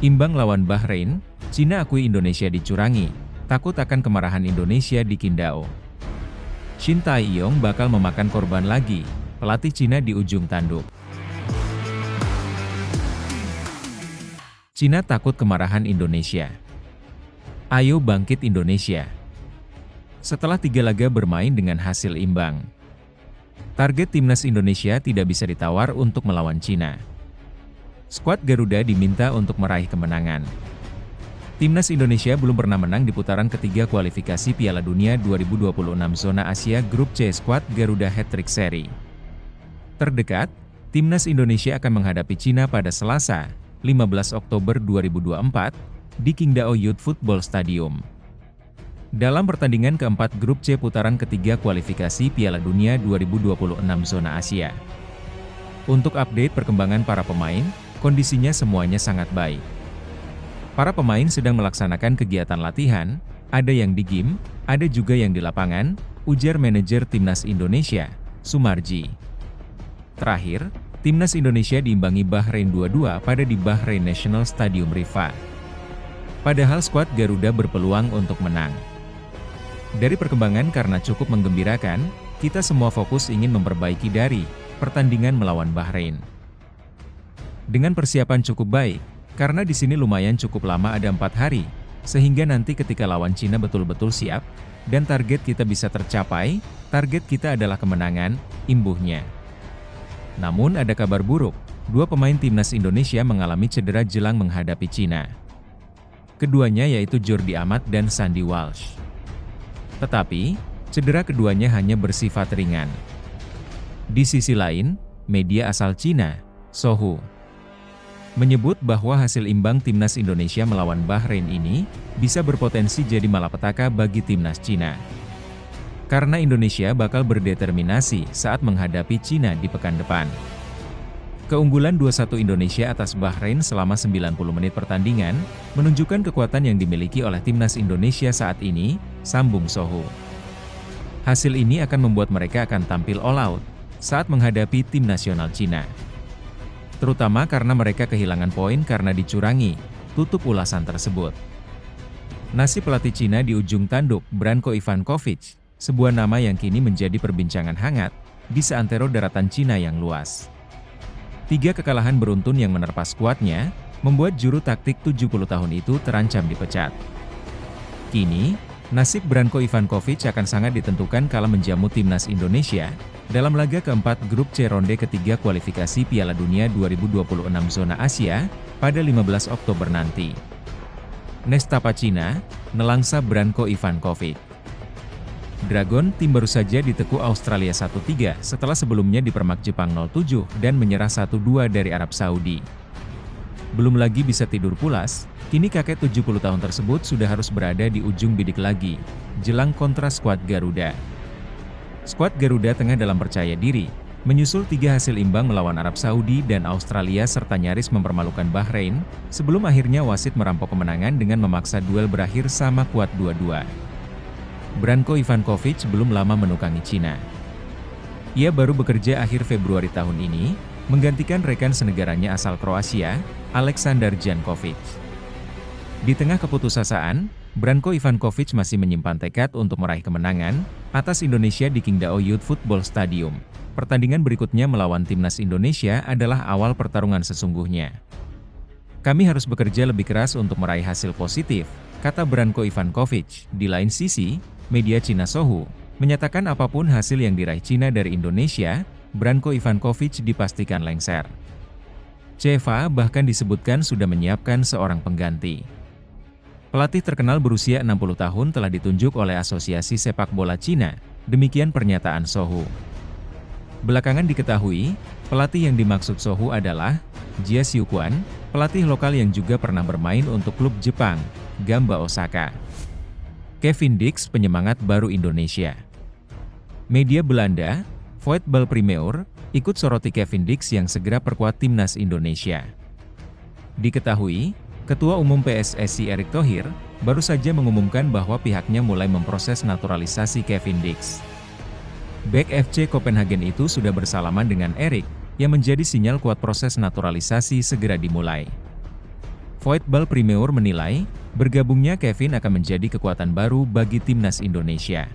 Imbang lawan Bahrain, Cina akui Indonesia dicurangi, takut akan kemarahan Indonesia di Qingdao. Shin Tae-yong bakal memakan korban lagi, pelatih Cina di ujung tanduk. Cina takut kemarahan Indonesia. Ayo bangkit Indonesia. Setelah 3 laga bermain dengan hasil imbang, target timnas Indonesia tidak bisa ditawar untuk melawan Cina. Skuad Garuda diminta untuk meraih kemenangan. Timnas Indonesia belum pernah menang di putaran ketiga kualifikasi Piala Dunia 2026 Zona Asia Grup C. Skuad Garuda hat-trick seri terdekat, Timnas Indonesia akan menghadapi Cina pada Selasa, 15 Oktober 2024, di Qingdao Youth Football Stadium. Dalam pertandingan keempat Grup C putaran ketiga kualifikasi Piala Dunia 2026 Zona Asia. Untuk update perkembangan para pemain, kondisinya semuanya sangat baik. Para pemain sedang melaksanakan kegiatan latihan, ada yang di gym, ada juga yang di lapangan, ujar manajer Timnas Indonesia, Sumarji. Terakhir, Timnas Indonesia diimbangi Bahrain 2-2 pada di Bahrain National Stadium Rifa. Padahal skuad Garuda berpeluang untuk menang. Dari perkembangan karena cukup menggembirakan, kita semua fokus ingin memperbaiki dari pertandingan melawan Bahrain. Dengan persiapan cukup baik, karena di sini lumayan cukup lama ada 4 hari, sehingga nanti ketika lawan Cina betul-betul siap, dan target kita bisa tercapai, target kita adalah kemenangan, imbuhnya. Namun ada kabar buruk, 2 pemain Timnas Indonesia mengalami cedera jelang menghadapi Cina. Keduanya yaitu Jordi Amat dan Sandy Walsh. Tetapi, cedera keduanya hanya bersifat ringan. Di sisi lain, media asal Cina, Sohu, menyebut bahwa hasil imbang Timnas Indonesia melawan Bahrain ini bisa berpotensi jadi malapetaka bagi Timnas Cina. Karena Indonesia bakal berdeterminasi saat menghadapi Cina di pekan depan. Keunggulan 2-1 Indonesia atas Bahrain selama 90 menit pertandingan menunjukkan kekuatan yang dimiliki oleh Timnas Indonesia saat ini, sambung Sohu. Hasil ini akan membuat mereka akan tampil all out saat menghadapi tim nasional Cina. Terutama karena mereka kehilangan poin karena dicurangi, tutup ulasan tersebut. Nasib pelatih Cina di ujung tanduk, Branko Ivankovic, sebuah nama yang kini menjadi perbincangan hangat di seantero daratan Cina yang luas. 3 kekalahan beruntun yang menerpa skuadnya, membuat juru taktik 70 tahun itu terancam dipecat. Kini, nasib Branko Ivankovic akan sangat ditentukan kala menjamu timnas Indonesia dalam laga keempat Grup C ronde ketiga kualifikasi Piala Dunia 2026 Zona Asia pada 15 Oktober nanti. Nestapa Cina, nelangsa Branko Ivankovic. Dragon tim baru saja ditekuk Australia 1-3 setelah sebelumnya dipermak Jepang 0-7 dan menyerah 1-2 dari Arab Saudi. Belum lagi bisa tidur pulas, kini kakek 70 tahun tersebut sudah harus berada di ujung bidik lagi, jelang kontra skuad Garuda. Skuad Garuda tengah dalam percaya diri, menyusul 3 hasil imbang melawan Arab Saudi dan Australia serta nyaris mempermalukan Bahrain, sebelum akhirnya wasit merampok kemenangan dengan memaksa duel berakhir sama kuat 2-2. Branko Ivankovic belum lama menukangi Cina. Ia baru bekerja akhir Februari tahun ini, menggantikan rekan senegaranya asal Kroasia, Aleksandar Jankovic. Di tengah keputusasaan, Branko Ivankovic masih menyimpan tekad untuk meraih kemenangan atas Indonesia di Qingdao Youth Football Stadium. Pertandingan berikutnya melawan Timnas Indonesia adalah awal pertarungan sesungguhnya. Kami harus bekerja lebih keras untuk meraih hasil positif, kata Branko Ivankovic. Di lain sisi, media Cina Sohu menyatakan apapun hasil yang diraih Cina dari Indonesia, Branko Ivankovic dipastikan lengser. Ceva bahkan disebutkan sudah menyiapkan seorang pengganti. Pelatih terkenal berusia 60 tahun telah ditunjuk oleh Asosiasi Sepak Bola Cina, demikian pernyataan Sohu. Belakangan diketahui, pelatih yang dimaksud Sohu adalah Jia Xiuquan, pelatih lokal yang juga pernah bermain untuk klub Jepang, Gamba Osaka. Kevin Dix, penyemangat baru Indonesia. Media Belanda, Voetbal Primeur, ikut soroti Kevin Dix yang segera perkuat timnas Indonesia. Diketahui, Ketua Umum PSSI Erick Thohir baru saja mengumumkan bahwa pihaknya mulai memproses naturalisasi Kevin Dix. Bek FC Copenhagen itu sudah bersalaman dengan Erick, yang menjadi sinyal kuat proses naturalisasi segera dimulai. Football Premier menilai, bergabungnya Kevin akan menjadi kekuatan baru bagi timnas Indonesia.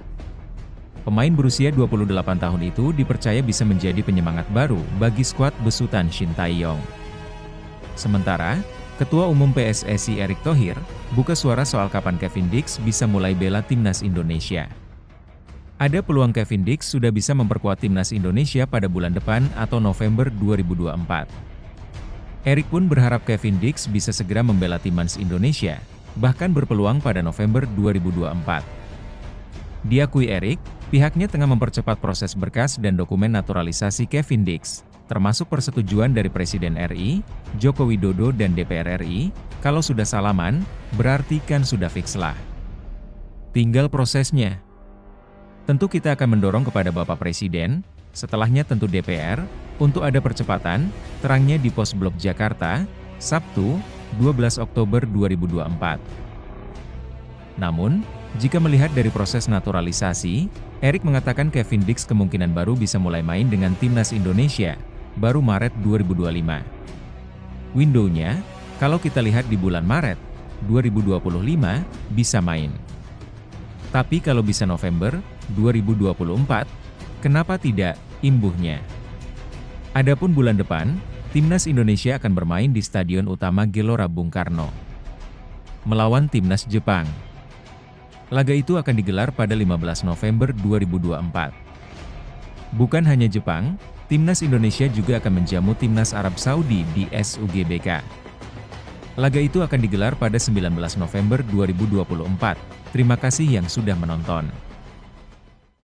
Pemain berusia 28 tahun itu dipercaya bisa menjadi penyemangat baru bagi skuad besutan Shin Tae-yong. Sementara, Ketua Umum PSSI Erick Thohir, buka suara soal kapan Kevin Dix bisa mulai bela timnas Indonesia. Ada peluang Kevin Dix sudah bisa memperkuat timnas Indonesia pada bulan depan atau November 2024. Erick pun berharap Kevin Dix bisa segera membela timnas Indonesia, bahkan berpeluang pada November 2024. Diakui Erick, pihaknya tengah mempercepat proses berkas dan dokumen naturalisasi Kevin Dix, termasuk persetujuan dari Presiden RI, Joko Widodo dan DPR RI. Kalau sudah salaman, berarti kan sudah fix lah. Tinggal prosesnya. Tentu kita akan mendorong kepada Bapak Presiden, setelahnya tentu DPR, untuk ada percepatan, terangnya di Pos Blok Jakarta, Sabtu, 12 Oktober 2024. Namun, jika melihat dari proses naturalisasi, Erick mengatakan Kevin Dix kemungkinan baru bisa mulai main dengan timnas Indonesia, baru Maret 2025. Window-nya, kalau kita lihat di bulan Maret 2025, bisa main. Tapi kalau bisa November 2024, kenapa tidak, imbuhnya. Adapun bulan depan, timnas Indonesia akan bermain di Stadion Utama Gelora Bung Karno, melawan timnas Jepang. Laga itu akan digelar pada 15 November 2024. Bukan hanya Jepang, timnas Indonesia juga akan menjamu timnas Arab Saudi di SUGBK. Laga itu akan digelar pada 19 November 2024. Terima kasih yang sudah menonton.